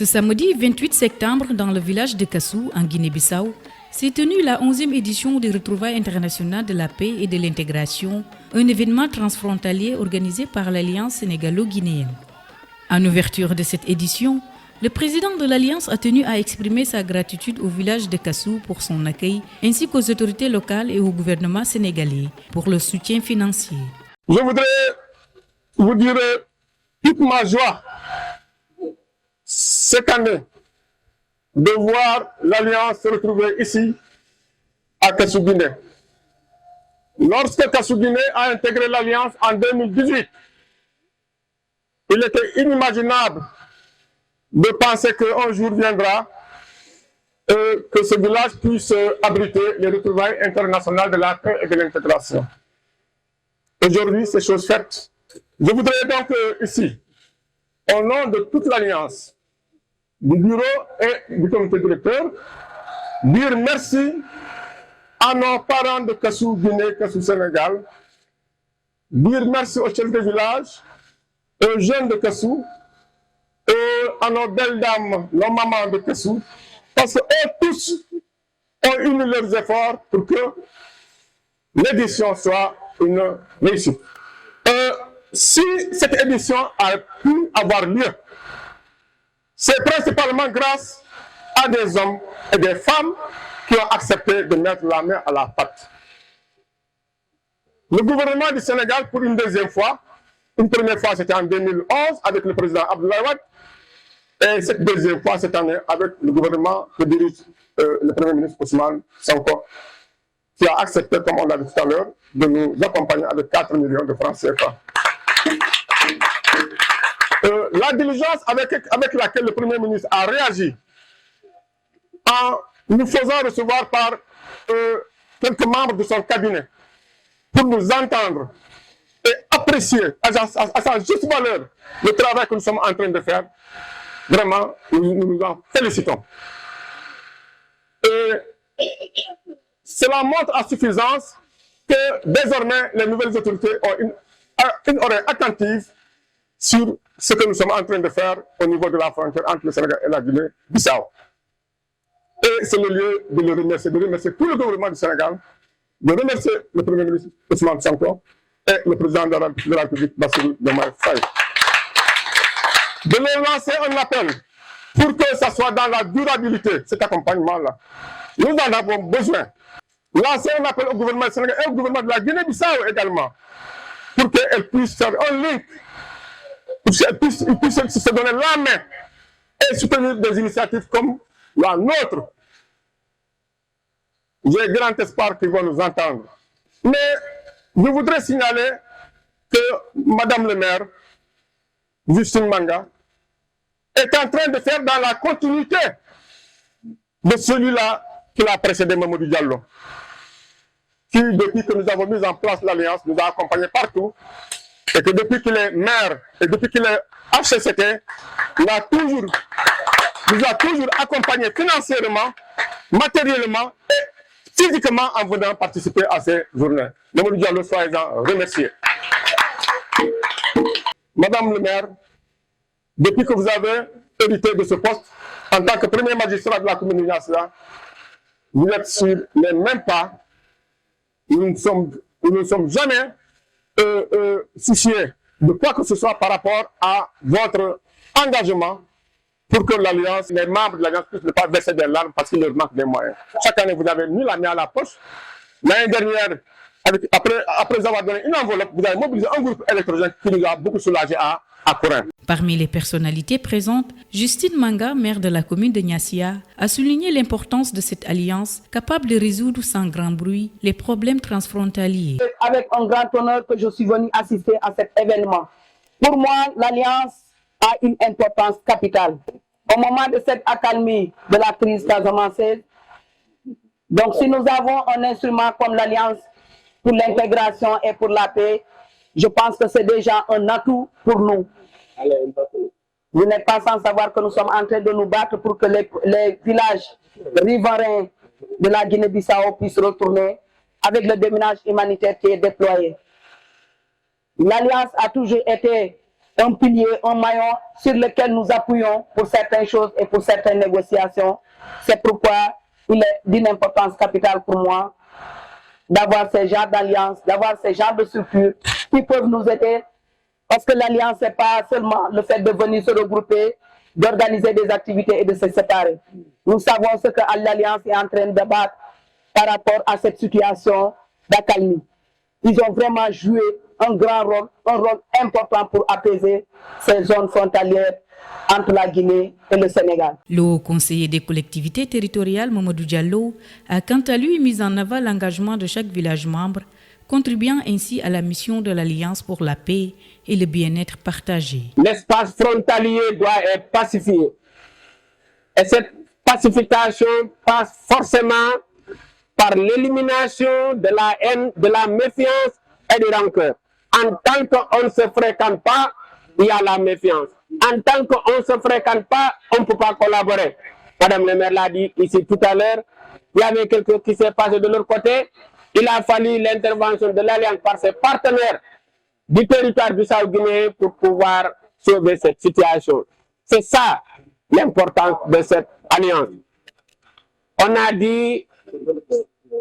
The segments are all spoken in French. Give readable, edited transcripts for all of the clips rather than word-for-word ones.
Ce samedi 28 septembre, dans le village de Kassou, en Guinée-Bissau, s'est tenue la 11e édition des Retrouvailles internationales de la paix et de l'intégration, un événement transfrontalier organisé par l'Alliance sénégalo-guinéenne. En ouverture de cette édition, le président de l'Alliance a tenu à exprimer sa gratitude au village de Kassou pour son accueil, ainsi qu'aux autorités locales et au gouvernement sénégalais pour le soutien financier. Je voudrais vous dire toute ma joie cette année de voir l'Alliance se retrouver ici à Kassou-Guinée. Lorsque Kassou-Guinée a intégré l'Alliance en 2018, il était inimaginable de penser qu'un jour viendra que ce village puisse abriter les retrouvailles internationales de la paix et de l'intégration. Aujourd'hui, c'est chose faite. Je voudrais donc ici, au nom de toute l'Alliance, du bureau et du comité directeur, dire merci à nos parents de Kassou Guinée, Kassou Sénégal, dire merci aux chefs de village, aux jeunes de Kassou, et à nos belles dames, nos mamans de Kassou, parce qu'eux tous ont uni leurs efforts pour que l'édition soit une réussite. Si cette édition a pu avoir lieu, c'est principalement grâce à des hommes et des femmes qui ont accepté de mettre la main à la pâte. Le gouvernement du Sénégal, pour une deuxième fois, une première fois c'était en 2011 avec le président Abdoulaye Wade, et cette deuxième fois cette année avec le gouvernement que dirige le Premier ministre Ousmane Sonko, qui a accepté, comme on l'a dit tout à l'heure, de nous accompagner avec 4 millions de francs CFA. La diligence avec laquelle le Premier ministre a réagi en nous faisant recevoir par quelques membres de son cabinet pour nous entendre et apprécier à sa juste valeur le travail que nous sommes en train de faire, vraiment, nous nous en félicitons. Et cela montre à suffisance que désormais les nouvelles autorités ont une oreille attentive sur ce que nous sommes en train de faire au niveau de la frontière entre le Sénégal et la Guinée-Bissau. Et c'est le lieu de le remercier, tout le gouvernement du Sénégal, de remercier le Premier ministre Ousmane Sonko et le président de la République, Bassirou Diomaye Faye. De leur lancer un appel pour que ça soit dans la durabilité, cet accompagnement-là. Nous en avons besoin. Lancer un appel au gouvernement du Sénégal et au gouvernement de la Guinée-Bissau également, pour qu'elle puisse faire un link, pour qu'elle puisse se donner la main et soutenir des initiatives comme la nôtre. J'ai grand espoir qu'ils vont nous entendre. Mais je voudrais signaler que Madame le maire, Justine Manga, est en train de faire dans la continuité de celui-là qui l'a précédé, Mamadou Diallo, qui, depuis que nous avons mis en place l'Alliance, nous a accompagnés partout, et que depuis qu'il est maire et depuis qu'il est HCCT, nous a toujours accompagnés financièrement, matériellement et physiquement en venant participer à ces journées. Mamadou Diallo, soyez-en remerciés. Madame le maire, depuis que vous avez hérité de ce poste, en tant que premier magistrat de la commune de Niassia, vous êtes sur les mêmes pas. Nous ne sommes jamais souciés de quoi que ce soit par rapport à votre engagement pour que l'Alliance, les membres de l'Alliance puissent ne pas verser des larmes parce qu'il leur manque des moyens. Chaque année, vous avez mis la main à la poche. L'année dernière, après avoir donné une enveloppe, vous avez mobilisé un groupe électrogène qui nous a beaucoup soulagés à Corinth. Parmi les personnalités présentes, Justine Manga, maire de la commune de Niassia, a souligné l'importance de cette alliance capable de résoudre sans grand bruit les problèmes transfrontaliers. Avec un grand honneur que je suis venu assister à cet événement. Pour moi, l'alliance a une importance capitale. Au moment de cette accalmie de la crise casamançaise, donc si nous avons un instrument comme l'alliance pour l'intégration et pour la paix, je pense que c'est déjà un atout pour nous. Vous n'êtes pas sans savoir que nous sommes en train de nous battre pour que les villages riverains de la Guinée-Bissau puissent retourner avec le déminage humanitaire qui est déployé. L'Alliance a toujours été un pilier, un maillon sur lequel nous appuyons pour certaines choses et pour certaines négociations. C'est pourquoi il est d'une importance capitale pour moi d'avoir ces genres d'alliances, d'avoir ces genres de structures qui peuvent nous aider. Parce que l'alliance, ce n'est pas seulement le fait de venir se regrouper, d'organiser des activités et de se séparer. Nous savons ce que l'alliance est en train de battre par rapport à cette situation d'accalmie. Ils ont vraiment joué un rôle important pour apaiser ces zones frontalières entre la Guinée et le Sénégal. Le haut conseiller des collectivités territoriales, Mamadou Diallo, a quant à lui mis en avant l'engagement de chaque village membre, contribuant ainsi à la mission de l'Alliance pour la paix et le bien-être partagé. L'espace frontalier doit être pacifié. Et cette pacification passe forcément par l'élimination de la haine, de la méfiance et de rancœur. En tant qu'on ne se fréquente pas, il y a la méfiance. En tant qu'on ne se fréquente pas, on ne peut pas collaborer. Madame le maire l'a dit ici tout à l'heure, il y avait quelque chose qui s'est passé de l'autre côté. Il a fallu l'intervention de l'Alliance par ses partenaires du territoire du Bissau-Guinée pour pouvoir sauver cette situation. C'est ça l'importance de cette alliance. On a dit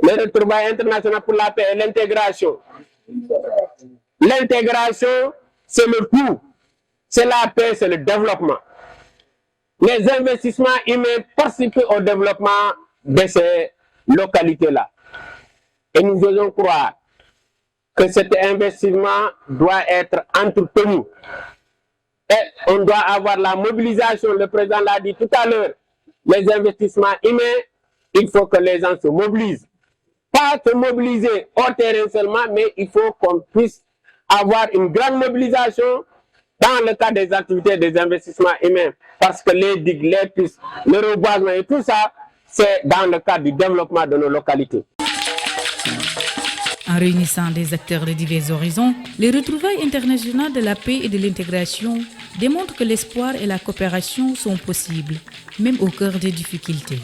les retrouvailles internationales pour la paix et l'intégration. L'intégration, c'est le tout. C'est la paix, c'est le développement. Les investissements humains participent au développement de ces localités-là. Et nous devons croire que cet investissement doit être entretenu. Et on doit avoir la mobilisation, le président l'a dit tout à l'heure, les investissements humains, il faut que les gens se mobilisent. Pas se mobiliser au terrain seulement, mais il faut qu'on puisse avoir une grande mobilisation dans le cadre des activités des investissements humains. Parce que les digues, les pistes, le reboisement et tout ça, c'est dans le cadre du développement de nos localités. En réunissant des acteurs de divers horizons, les retrouvailles internationales de la paix et de l'intégration démontrent que l'espoir et la coopération sont possibles, même au cœur des difficultés.